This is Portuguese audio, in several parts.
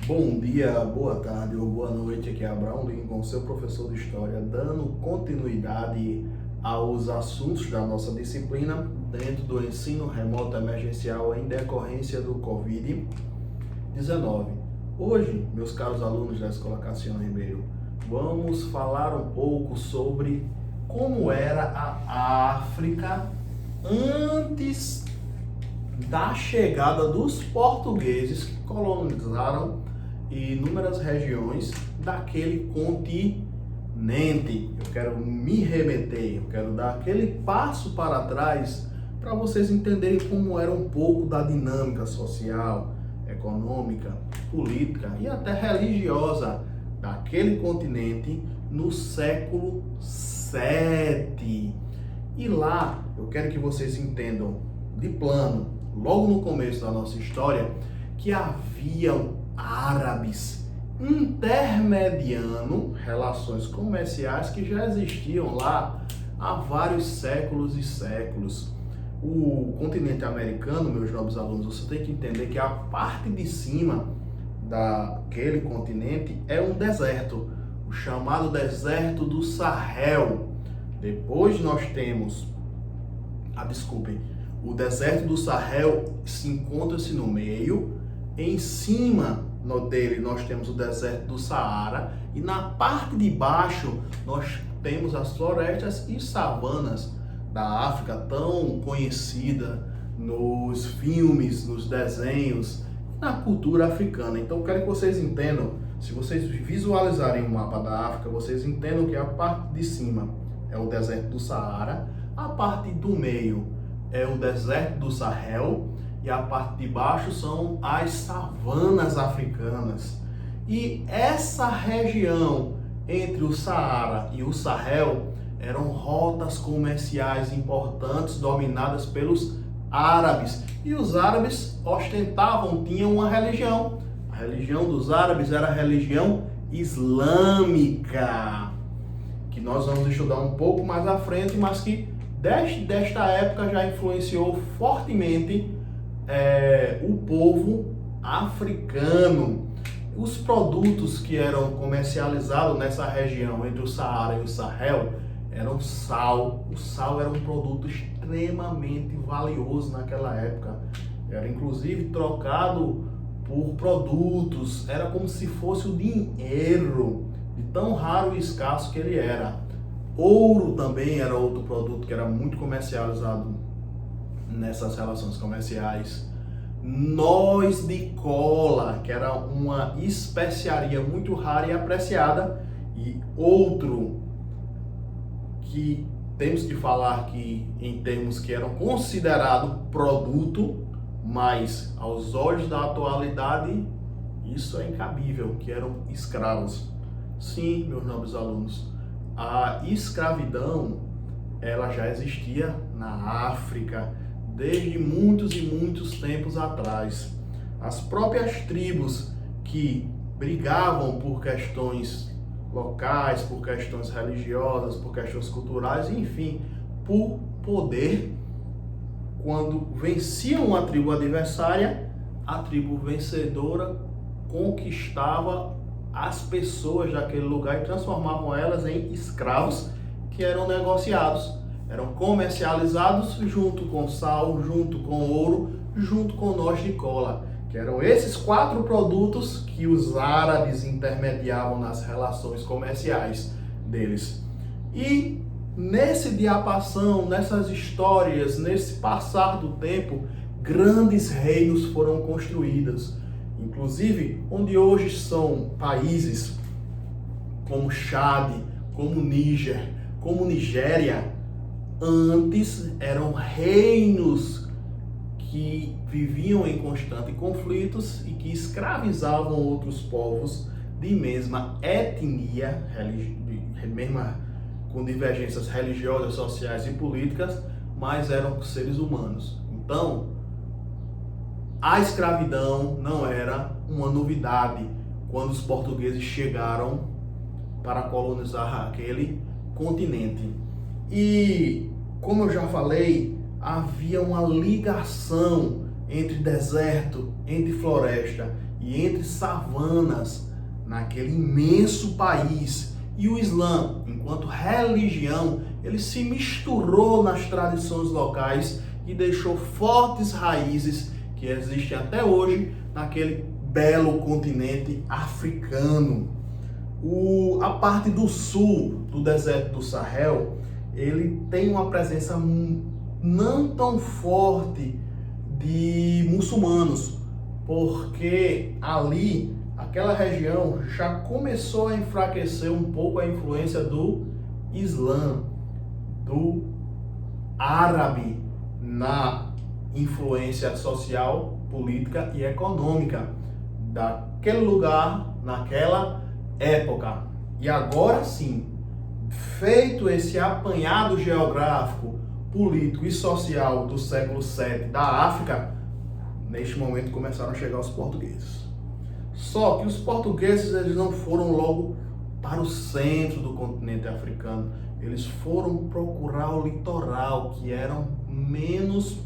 Bom dia, boa tarde ou boa noite, aqui é Abraão Lincoln, seu professor de História, dando continuidade aos assuntos da nossa disciplina dentro do ensino remoto emergencial em decorrência do Covid-19. Hoje, meus caros alunos da Escola Cassiano Ribeiro, vamos falar um pouco sobre como era a África antes da chegada dos portugueses que colonizaram inúmeras regiões daquele continente. Eu quero me remeter, eu quero dar aquele passo para trás para vocês entenderem como era um pouco da dinâmica social, econômica, política e até religiosa daquele continente no século VII. E lá eu quero que vocês entendam de plano, logo no começo da nossa história, que haviam árabes intermediando relações comerciais que já existiam lá há vários séculos e séculos. O continente americano, meus nobres alunos, você tem que entender que a parte de cima daquele continente é um deserto, o chamado deserto do Sahel. Depois nós temos, o deserto do Sahel se encontra-se no meio. Em cima dele nós temos o deserto do Saara e na parte de baixo nós temos as florestas e savanas da África, tão conhecida nos filmes, nos desenhos, na cultura africana. Então eu quero que vocês entendam, se vocês visualizarem o mapa da África, vocês entendam que a parte de cima é o deserto do Saara, a parte do meio é o deserto do Sahel e a parte de baixo são as savanas africanas. E essa região entre o Saara e o Sahel eram rotas comerciais importantes dominadas pelos árabes. E os árabes tinham uma religião. A religião dos árabes era a religião islâmica, que nós vamos estudar um pouco mais à frente, mas que desta época já influenciou fortemente o povo africano. Os produtos que eram comercializados nessa região entre o Saara e o Sahel eram sal. O sal era um produto extremamente valioso naquela época. Era inclusive trocado por produtos. Era como se fosse o dinheiro, de tão raro e escasso que ele era. Ouro também era outro produto que era muito comercializado nessas relações comerciais. Noz de cola, que era uma especiaria muito rara e apreciada. E outro que temos que falar que em termos que eram considerado produto, mas aos olhos da atualidade isso é incabível, que eram escravos. Sim, meus nobres alunos, a escravidão ela já existia na África desde muitos e muitos tempos atrás. As próprias tribos que brigavam por questões locais, por questões religiosas, por questões culturais, enfim, por poder, quando venciam a tribo adversária, a tribo vencedora conquistava as pessoas daquele lugar e transformavam elas em escravos que eram negociados, eram comercializados junto com sal, junto com ouro, junto com noz de cola, que eram esses 4 produtos que os árabes intermediavam nas relações comerciais deles. E nesse diapassão, nessas histórias, nesse passar do tempo, grandes reinos foram construídos. Inclusive, onde hoje são países como Chad, como Níger, como Nigéria, antes eram reinos que viviam em constantes conflitos e que escravizavam outros povos de mesma etnia, com divergências religiosas, sociais e políticas, mas eram seres humanos. Então, a escravidão não era uma novidade quando os portugueses chegaram para colonizar aquele continente. E, como eu já falei, havia uma ligação entre deserto, entre floresta e entre savanas, naquele imenso país. E o Islã, enquanto religião, ele se misturou nas tradições locais e deixou fortes raízes que existem até hoje naquele belo continente africano. A parte do sul do deserto do Sahel, ele tem uma presença não tão forte de muçulmanos, porque ali, aquela região já começou a enfraquecer um pouco a influência do Islã, do árabe na influência social, política e econômica daquele lugar, naquela época. E agora sim, feito esse apanhado geográfico, político e social do século VII da África, neste momento começaram a chegar os portugueses. Só que os portugueses, eles não foram logo para o centro do continente africano. Eles foram procurar o litoral, que era menos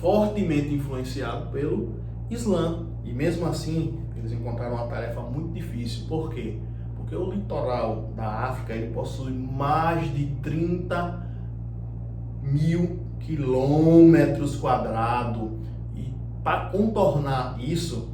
fortemente influenciado pelo Islã. E mesmo assim, eles encontraram uma tarefa muito difícil. Por quê? Porque o litoral da África, ele possui mais de 30.000 quilômetros quadrados. E para contornar isso,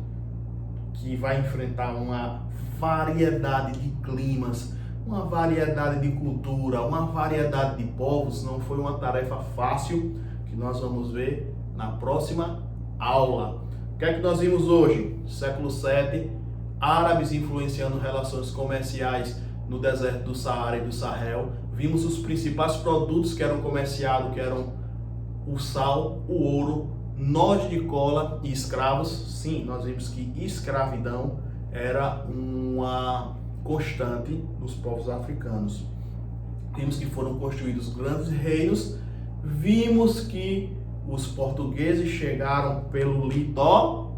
que vai enfrentar uma variedade de climas, uma variedade de cultura, uma variedade de povos, não foi uma tarefa fácil, que nós vamos ver na próxima aula. O que é que nós vimos hoje? Século VII, árabes influenciando relações comerciais no deserto do Saara e do Sahel. Vimos os principais produtos que eram comerciados, que eram o sal, o ouro, nós de cola e escravos. Sim, nós vimos que escravidão era uma constante nos povos africanos. Vimos que foram construídos grandes reinos. Vimos que os portugueses chegaram pelo litoral.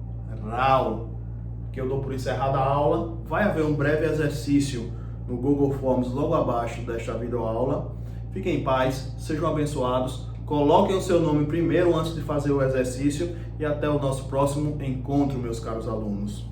Que eu dou por encerrada a aula. Vai haver um breve exercício no Google Forms logo abaixo desta videoaula. Fiquem em paz, sejam abençoados. Coloquem o seu nome primeiro antes de fazer o exercício e até o nosso próximo encontro, meus caros alunos.